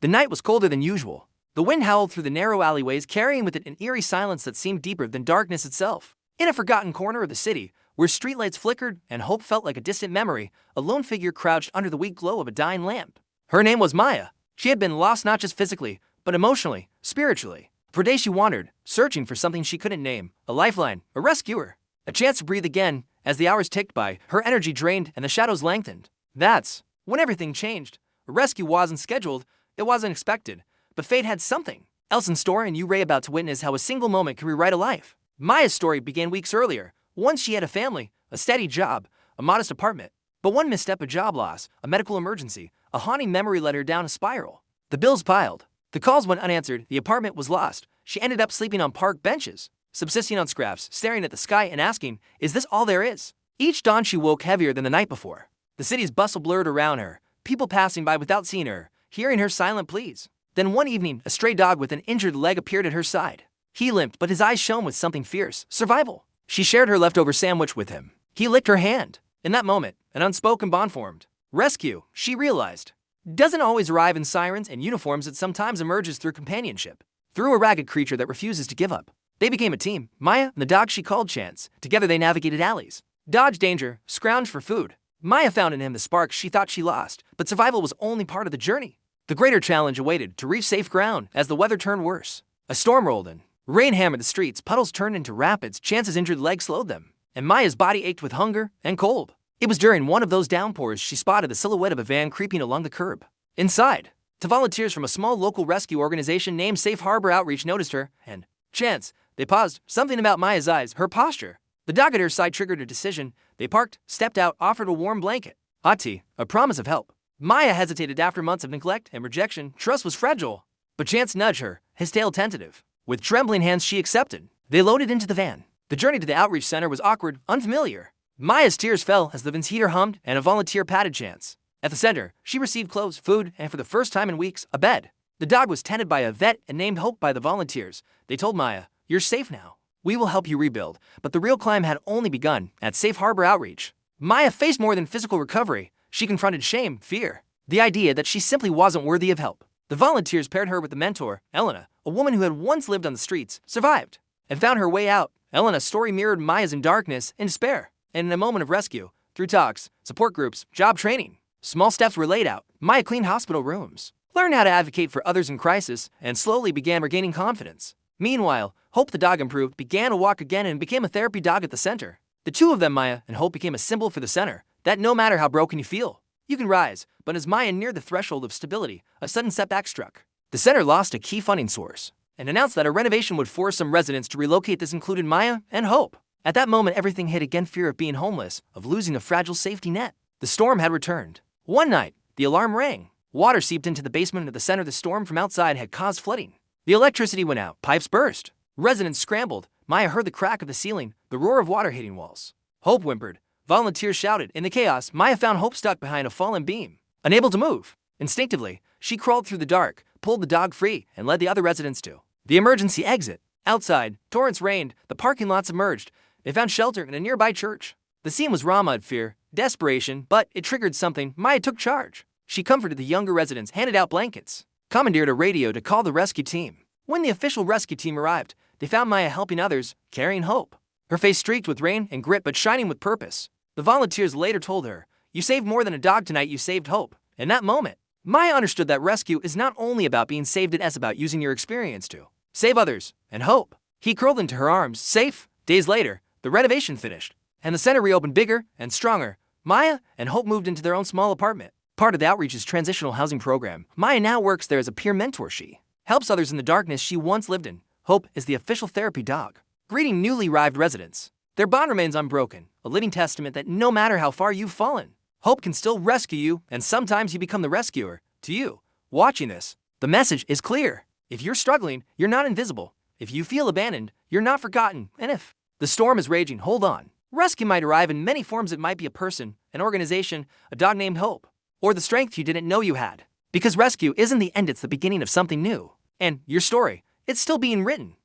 The night was colder than usual. The wind howled through the narrow alleyways, carrying with it an eerie silence that seemed deeper than darkness itself. In a forgotten corner of the city, where streetlights flickered and hope felt like a distant memory, a lone figure crouched under the weak glow of a dying lamp. Her name was Maya. She had been lost not just physically, but emotionally, spiritually. For days she wandered, searching for something she couldn't name, a lifeline, a rescuer, a chance to breathe again. As the hours ticked by, her energy drained and the shadows lengthened. That's when everything changed. A rescue wasn't scheduled, it wasn't expected, but fate had something else in store, and you're about to witness how a single moment can rewrite a life. Maya's story began weeks earlier. Once she had a family, a steady job, a modest apartment. But one misstep, a job loss, a medical emergency, a haunting memory led her down a spiral. The bills piled. The calls went unanswered, the apartment was lost. She ended up sleeping on park benches, subsisting on scraps, staring at the sky and asking, is this all there is? Each dawn she woke heavier than the night before. The city's bustle blurred around her, people passing by without seeing her, hearing her silent pleas. Then one evening, a stray dog with an injured leg appeared at her side. He limped, but his eyes shone with something fierce, survival. She shared her leftover sandwich with him. He licked her hand. In that moment, an unspoken bond formed. Rescue, she realized, doesn't always arrive in sirens and uniforms. It sometimes emerges through companionship, through a ragged creature that refuses to give up. They became a team, Maya and the dog she called Chance. Together they navigated alleys, dodged danger, scrounged for food. Maya found in him the spark she thought she lost, but survival was only part of the journey. The greater challenge awaited, to reach safe ground as the weather turned worse. A storm rolled in. Rain hammered the streets, puddles turned into rapids, Chance's injured leg slowed them, and Maya's body ached with hunger and cold. It was during one of those downpours she spotted the silhouette of a van creeping along the curb. Inside, two volunteers from a small local rescue organization named Safe Harbor Outreach noticed her, and Chance. They paused. Something about Maya's eyes, her posture, the dog at her side triggered a decision. They parked, stepped out, offered a warm blanket. Ati, a promise of help. Maya hesitated after months of neglect and rejection. Trust was fragile. But Chance nudged her, his tail tentative. With trembling hands she accepted. They loaded into the van. The journey to the outreach center was awkward, unfamiliar. Maya's tears fell as the van's heater hummed and a volunteer patted Chance. At the center, she received clothes, food, and for the first time in weeks, a bed. The dog was tended by a vet and named Hope by the volunteers. They told Maya, you're safe now. We will help you rebuild. But the real climb had only begun at Safe Harbor Outreach. Maya faced more than physical recovery. She confronted shame, fear, the idea that she simply wasn't worthy of help. The volunteers paired her with a mentor, Elena, a woman who had once lived on the streets, survived, and found her way out. Elena's story mirrored Maya's in darkness, in despair, and in a moment of rescue. Through talks, support groups, job training, small steps were laid out. Maya cleaned hospital rooms, learned how to advocate for others in crisis, and slowly began regaining confidence. Meanwhile, Hope the dog improved, began to walk again, and became a therapy dog at the center. The two of them, Maya and Hope, became a symbol for the center, that no matter how broken you feel, you can rise. But as Maya neared the threshold of stability, a sudden setback struck. The center lost a key funding source and announced that a renovation would force some residents to relocate. This included Maya and Hope. At that moment, everything hit again, fear of being homeless, of losing a fragile safety net. The storm had returned. One night, the alarm rang. Water seeped into the basement of the center. The storm from outside had caused flooding. The electricity went out, pipes burst. Residents scrambled. Maya heard the crack of the ceiling, the roar of water hitting walls. Hope whimpered. Volunteers shouted. In the chaos, Maya found Hope stuck behind a fallen beam, unable to move. Instinctively, she crawled through the dark, pulled the dog free, and led the other residents to the emergency exit. Outside, torrents rained, the parking lot submerged. They found shelter in a nearby church. The scene was raw mud, fear, desperation, but it triggered something. Maya took charge. She comforted the younger residents, handed out blankets, commandeered a radio to call the rescue team. When the official rescue team arrived, they found Maya helping others, carrying Hope. Her face streaked with rain and grit, but shining with purpose. The volunteers later told her, you saved more than a dog tonight, you saved hope. In that moment, Maya understood that rescue is not only about being saved, it is about using your experience to save others and hope. He curled into her arms, safe. Days later, the renovation finished, and the center reopened bigger and stronger. Maya and Hope moved into their own small apartment, part of the Outreach's transitional housing program. Maya now works there as a peer mentor. She helps others in the darkness she once lived in. Hope is the official therapy dog, greeting newly arrived residents. Their bond remains unbroken, a living testament that no matter how far you've fallen, Hope can still rescue you, and sometimes you become the rescuer. To you, watching this, the message is clear. If you're struggling, you're not invisible. If you feel abandoned, you're not forgotten. And if the storm is raging, hold on. Rescue might arrive in many forms. It might be a person, an organization, a dog named Hope, or the strength you didn't know you had. Because rescue isn't the end, it's the beginning of something new. And your story, it's still being written.